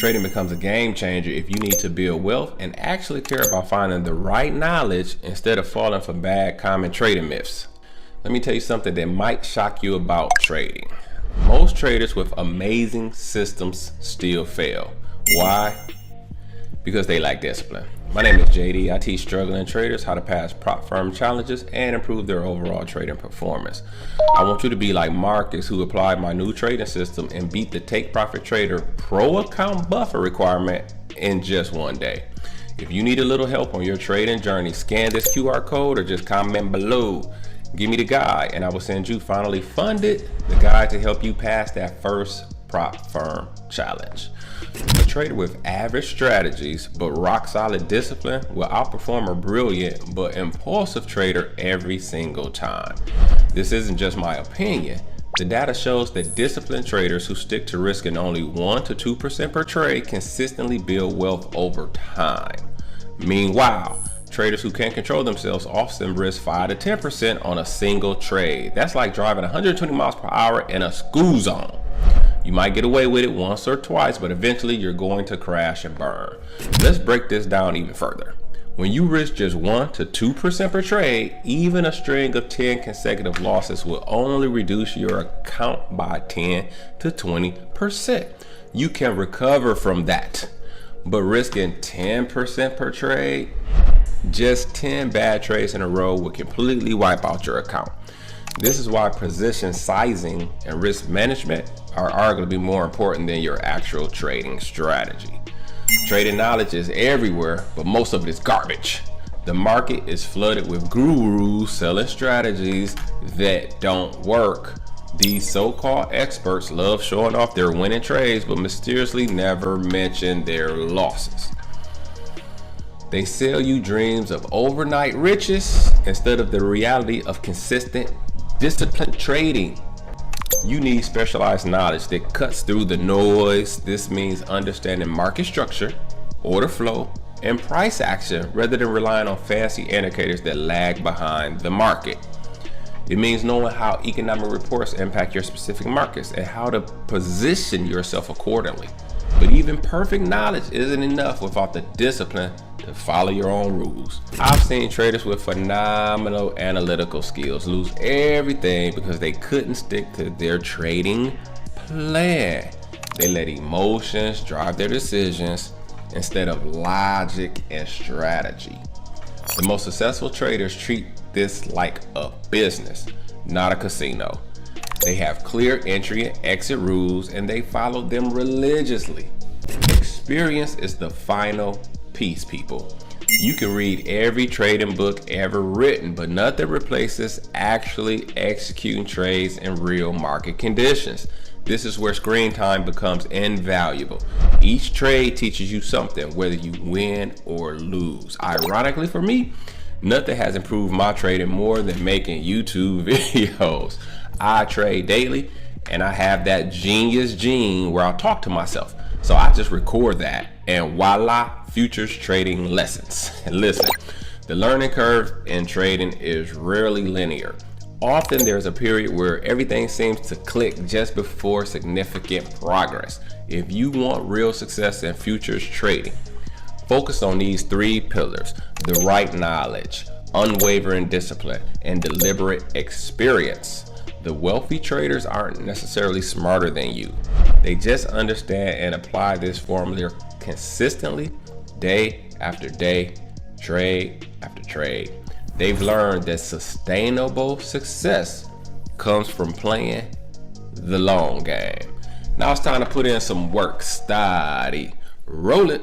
Trading becomes a game changer if you need to build wealth and actually care about finding the right knowledge instead of falling for bad common trading myths. Let me tell you something that might shock you about trading. Most traders with amazing systems still fail. Why? Because they lack discipline. My name is JD. I teach struggling traders how to pass prop firm challenges and improve their overall trading performance. I want you to be like Marcus, who applied my new trading system and beat the Take Profit Trader Pro account buffer requirement in just one day. If you need a little help on your trading journey, scan this QR code or just comment below. Give me the guide and I will send you finally funded the guide to help you pass that first prop firm challenge. A trader with average strategies but rock solid discipline will outperform a brilliant but impulsive trader every single time. This isn't just my opinion. The data shows that disciplined traders who stick to risking only 1 to 2% per trade consistently build wealth over time. Meanwhile, traders who can't control themselves often risk 5 to 10% on a single trade. That's like driving 120 miles per hour in a school zone. You might get away with it once or twice, but eventually you're going to crash and burn. Let's break this down even further. When you risk just 1 to 2% per trade, even a string of 10 consecutive losses will only reduce your account by 10 to 20%. You can recover from that, but risking 10% per trade, just 10 bad trades in a row will completely wipe out your account. This is why position sizing and risk management are arguably more important than your actual trading strategy. Trading knowledge is everywhere, but most of it is garbage. The market is flooded with gurus selling strategies that don't work. These so-called experts love showing off their winning trades, but mysteriously never mention their losses. They sell you dreams of overnight riches instead of the reality of consistent, disciplined trading. You need specialized knowledge that cuts through the noise. This means understanding market structure, order flow, and price action rather than relying on fancy indicators that lag behind the market. It means knowing how economic reports impact your specific markets and how to position yourself accordingly. But even perfect knowledge isn't enough without the discipline to follow your own rules. I've seen traders with phenomenal analytical skills lose everything because they couldn't stick to their trading plan. They let emotions drive their decisions instead of logic and strategy. The most successful traders treat this like a business, not a casino. They have clear entry and exit rules and they follow them religiously. Experience is the final piece, people. You can read every trading book ever written, but nothing replaces actually executing trades in real market conditions. This is where screen time becomes invaluable. Each trade teaches you something, whether you win or lose. Ironically for me, nothing has improved my trading more than making YouTube videos. I trade daily and I have that genius gene where I'll talk to myself. So I just record that and voila, futures trading lessons. And listen, the learning curve in trading is rarely linear. Often there's a period where everything seems to click just before significant progress. If you want real success in futures trading, focus on these 3 pillars: the right knowledge, unwavering discipline, and deliberate experience. The wealthy traders aren't necessarily smarter than you. They just understand and apply this formula consistently, day after day, trade after trade. They've learned that sustainable success comes from playing the long game. Now it's time to put in some work. Study. Roll it.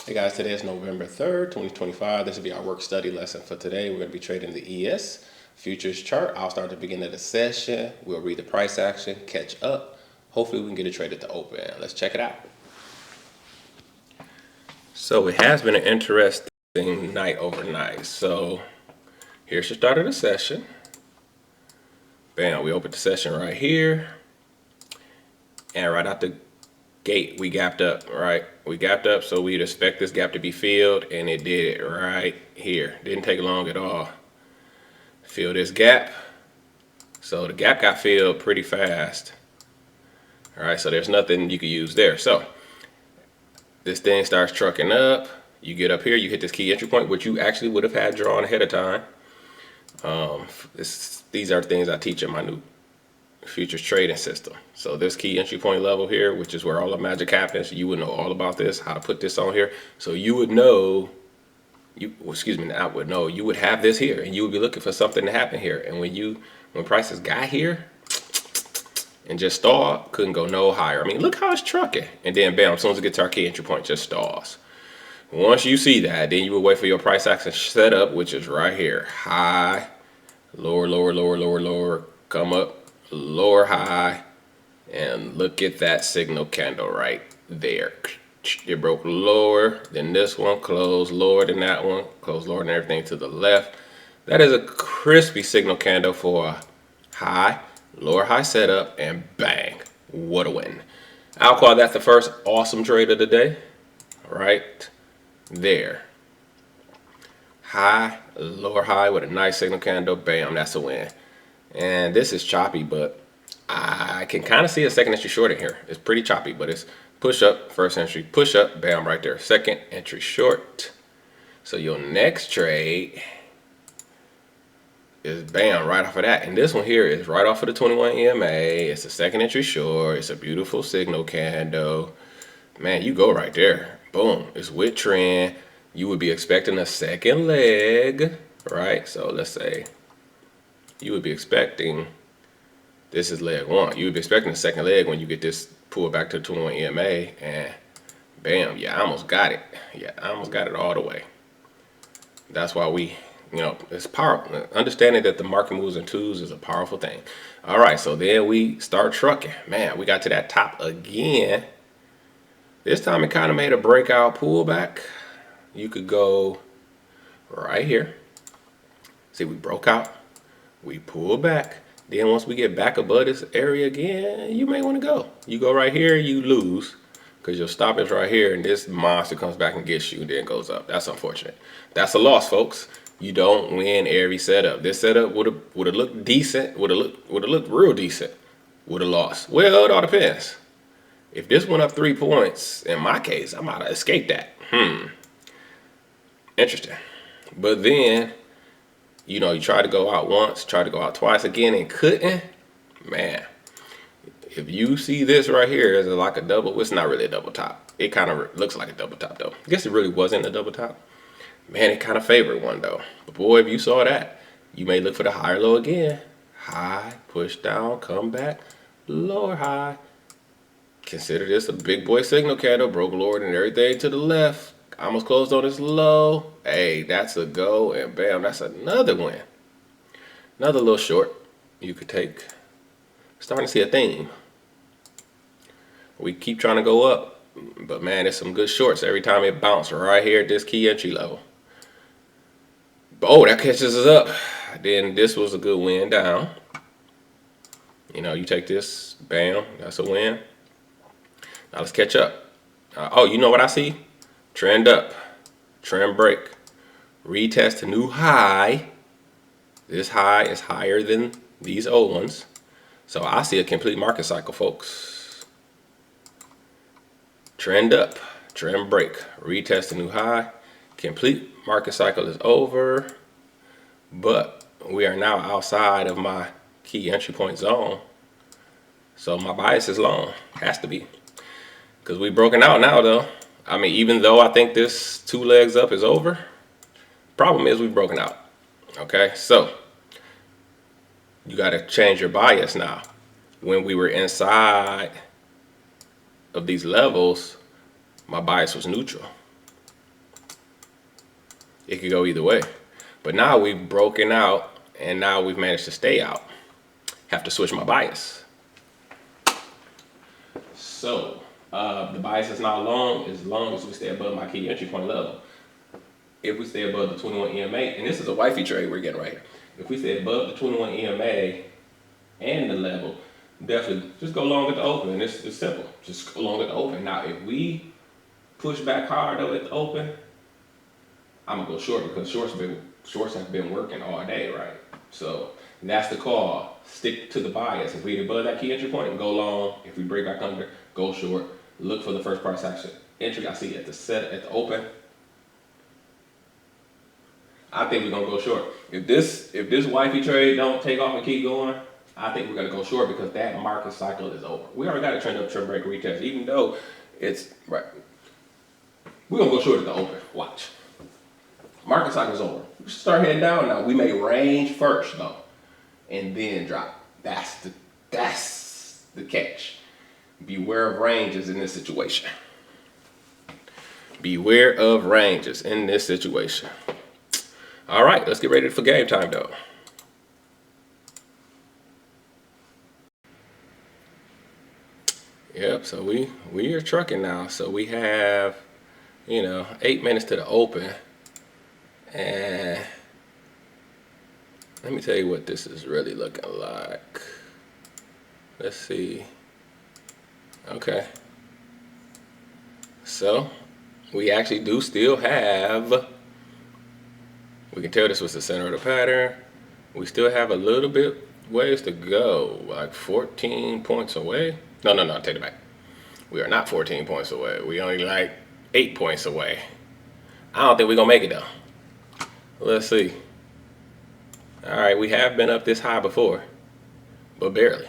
Hey guys, today is November 3rd, 2025. This will be our work study lesson for today. We're going to be trading the ES futures chart. I'll start at the beginning of the session. We'll read the price action, catch up. Hopefully we can get a trade at the open. Let's check it out. So it has been an interesting night overnight. So here's the start of the session. Bam, we opened the session right here. And right out the gate, we gapped up, right? We gapped up, so we'd expect this gap to be filled, and it did it right here. Didn't take long at all. Fill this gap, So the gap got filled pretty fast. All right, so there's nothing you can use there. So this thing starts trucking up. You get up here, you hit this key entry point, which you actually would have had drawn ahead of time. These are things I teach in my new futures trading system. So this key entry point level here, which is where all the magic happens, you would know all about this, how to put this on here. So you would know, you would have this here, and you would be looking for something to happen here. And when prices got here and just stalled, couldn't go no higher. I mean, look how it's trucking. And then bam, as soon as it gets to our key entry point, just stalls. Once you see that, then you would wait for your price action setup, which is right here. High, lower, lower, lower, lower, lower, come up, lower, high, and look at that signal candle right there. It broke lower than this one, closed lower than that one, closed lower than everything to the left. That is a crispy signal candle for a high, lower high setup, and bang, what a win. I'll call that the first awesome trade of the day, right there. High, lower high with a nice signal candle, bam, that's a win. And this is choppy, but I can kind of see a second entry short in here. It's pretty choppy, but it's push up, first entry, push up, bam, right there. Second entry short. So your next trade is bam, right off of that. And this one here is right off of the 21 EMA. It's a second entry short. It's a beautiful signal candle. Man, you go right there. Boom. It's with trend. You would be expecting a second leg, right? So let's say you would be expecting, this is leg one. You would be expecting a second leg when you get this pull back to the 21 EMA, and bam, yeah, I almost got it. Yeah, I almost got it all the way. That's why we, it's powerful. Understanding that the market moves in twos is a powerful thing. All right, so then we start trucking. Man, we got to that top again. This time it kind of made a breakout pullback. You could go right here. See, we broke out. We pull back. Then once we get back above this area again, you may want to go. You go right here, you lose, because your stop is right here, and this monster comes back and gets you, and then goes up. That's unfortunate. That's a loss, folks. You don't win every setup. This setup would have looked decent, would have looked real decent, would have lost. Well, it all depends. If this went up 3 points, in my case, I might have escaped that. Interesting. But then, you try to go out once, try to go out twice again, and couldn't. Man, if you see this right here as like a double, it's not really a double top. It kind of looks like a double top, though. I guess it really wasn't a double top. Man, it kind of favored one, though. But boy, if you saw that, you may look for the higher low again. High, push down, come back, lower high. Consider this a big boy signal candle, broke lower than everything to the left. Almost closed on this low. Hey, that's a go, and bam, that's another win. Another little short you could take. Starting to see a theme. We keep trying to go up, but man, there's some good shorts every time it bounces right here at this key entry level. Oh, that catches us up. Then this was a good win down. You take this, bam, that's a win. Now let's catch up. Oh, you know what I see? Trend up, trend break, retest a new high. This high is higher than these old ones. So I see a complete market cycle, folks. Trend up, trend break, retest a new high. Complete market cycle is over, but we are now outside of my key entry point zone. So my bias is long, has to be. Because we've broken out now, though. I mean, even though I think this 2 legs up is over, problem is we've broken out. Okay, so you got to change your bias now. When we were inside of these levels, my bias was neutral. It could go either way. But now we've broken out, and now we've managed to stay out. Have to switch my bias. So the bias is not long as we stay above my key entry point level. If we stay above the 21 EMA, and this is a wifey trade we're getting right here. If we stay above the 21 EMA and the level, definitely just go long at the open. It's simple. Just go long at the open. Now, if we push back hard though at the open, I'm gonna go short because shorts have been working all day, right? So And that's the call. Stick to the bias. If we above that key entry point, go long. If we break back under, go short. Look for the first price action entry. I see at the open. I think we're gonna go short. If this wifey trade don't take off and keep going, I think we're gonna go short because that market cycle is over. We already got a trend up, trend break, retest. Even though it's right, we're gonna go short at the open. Watch. Market cycle's over. We should start heading down now. We may range first though, and then drop. That's the catch. Beware of ranges in this situation. Beware of ranges in this situation. All right, let's get ready for game time though. Yep, so we are trucking now. So we have, 8 minutes to the open. And let me tell you what this is really looking like. Let's see. Okay. So we actually do still have, we can tell this was the center of the pattern. We still have a little bit ways to go, like 14 points away. No, take it back. We are not 14 points away. We only like 8 points away. I don't think we're gonna make it though. Let's see. All right, we have been up this high before, but barely.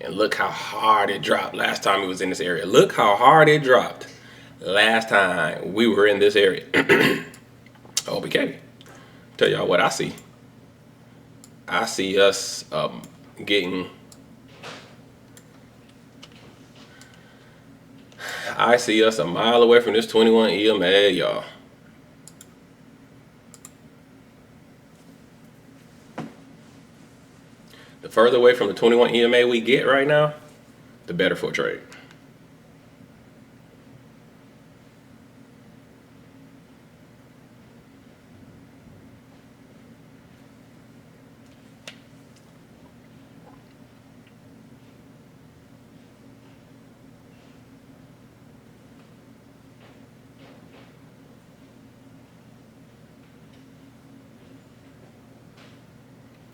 And look how hard it dropped last time it was in this area. Look how hard it dropped last time we were in this area. OBK. Tell y'all what I see. I see us I see us a mile away from this 21 EMA, y'all. The further away from the 21 EMA we get right now, the better for a trade.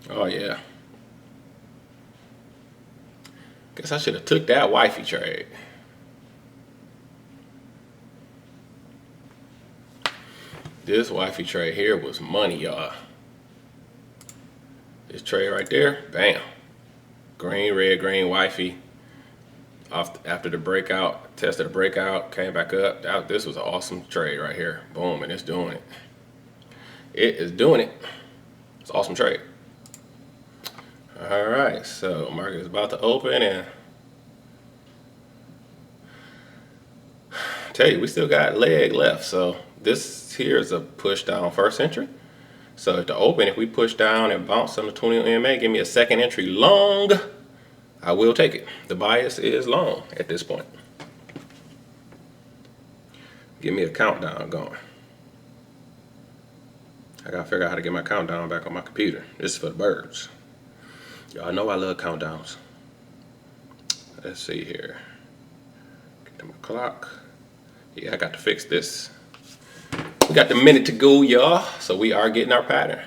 Oh yeah. Guess I should have took that wifey trade. This wifey trade here was money, y'all. This trade right there, bam. Green, red, green, wifey. After the breakout, tested the breakout, came back up. This was an awesome trade right here. Boom, and it's doing it. It is doing it. It's an awesome trade. All right, so market is about to open, and tell you, we still got leg left. So this here is a push down first entry. So at the open, if we push down and bounce on the 20 EMA, give me a second entry long, I will take it. The bias is long at this point. Give me a countdown going. I gotta figure out how to get my countdown back on my computer. This is for the birds. Y'all know I love countdowns. Let's see here. Get to my clock. Yeah, I got to fix this. We got the minute to go, y'all. So we are getting our pattern.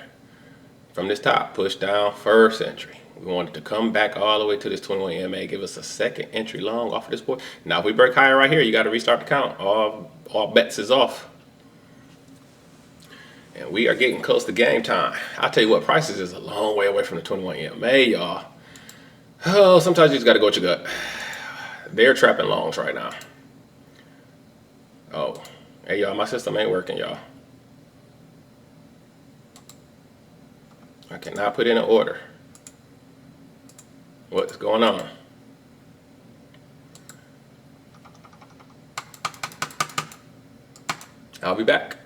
From this top, push down, first entry. We wanted to come back all the way to this 21 EMA, give us a second entry long off of this board. Now if we break higher right here, you got to restart the count. All bets is off. And we are getting close to game time. I'll tell you what, prices is a long way away from the 21 EMA, y'all. Oh, sometimes you just got to go with your gut. They're trapping longs right now. Oh, hey, y'all, my system ain't working, y'all. I cannot put in an order. What's going on? I'll be back.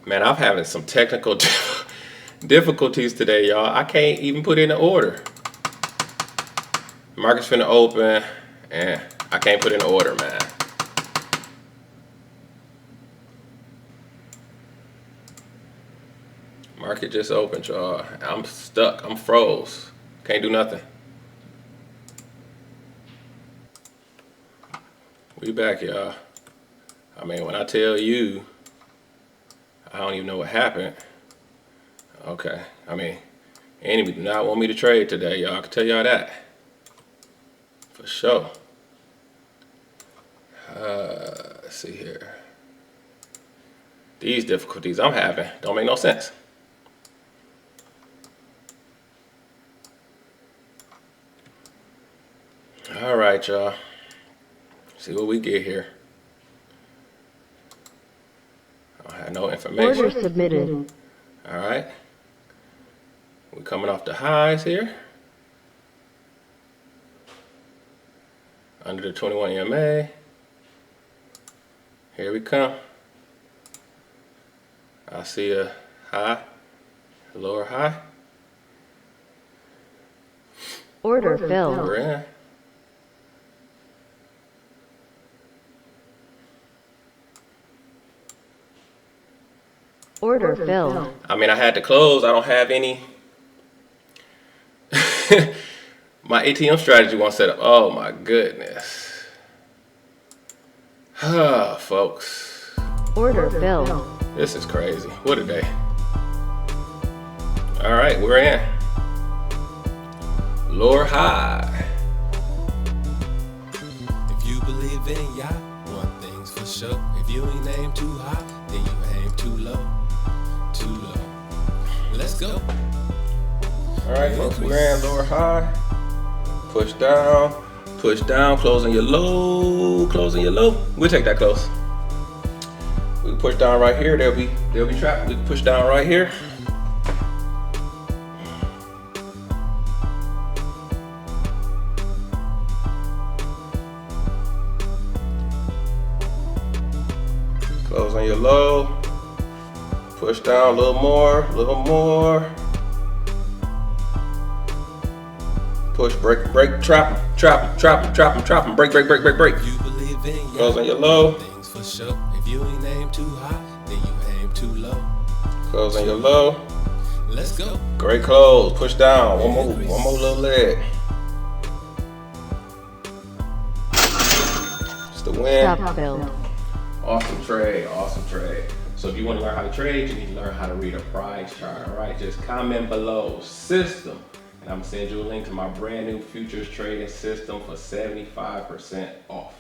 Man, I'm having some technical difficulties today, y'all. I can't even put in an order. Market's finna open, and I can't put in an order, man. Market just opened, y'all. I'm stuck. I'm froze. Can't do nothing. We back, y'all. I mean, when I tell you, I don't even know what happened. Okay, I mean, Enemy do not want me to trade today, y'all. I can tell y'all that. For sure. Let's see here. These difficulties I'm having don't make no sense. All right, y'all. See what we get here. I don't have no information. Order submitted. All right. We're coming off the highs here. Under the 21 EMA. Here we come. I see a high, a lower high. Order filled. We're in. Order filled. I mean, I had to close. I don't have any. My ATM strategy won't set up. Oh my goodness. Ah, folks. Order filled. This is crazy. What a day. All right, we're in. Lower high. If you believe in ya, one thing's for sure. If you ain't aim too high, then you aim too low. Too low. Let's go. All right, folks, we're in lower high. Push down, closing your low, closing your low. We'll take that close. We can push down right here. They'll be trapped. We can push down right here. Close on your low. Push down a little more, a little more. Push, break, trap, break. You believe in ya, Close on your low. things for sure. If you ain't aim too high, then you aim too low. Close on your low. Let's go. Great close. Push down. One more little leg. It's the win. Stop filled. Awesome trade. Awesome trade. So if you want to learn how to trade, you need to learn how to read a price chart. All right, just comment below system, and I'm gonna send you a link to my brand new futures trading system for 75% off.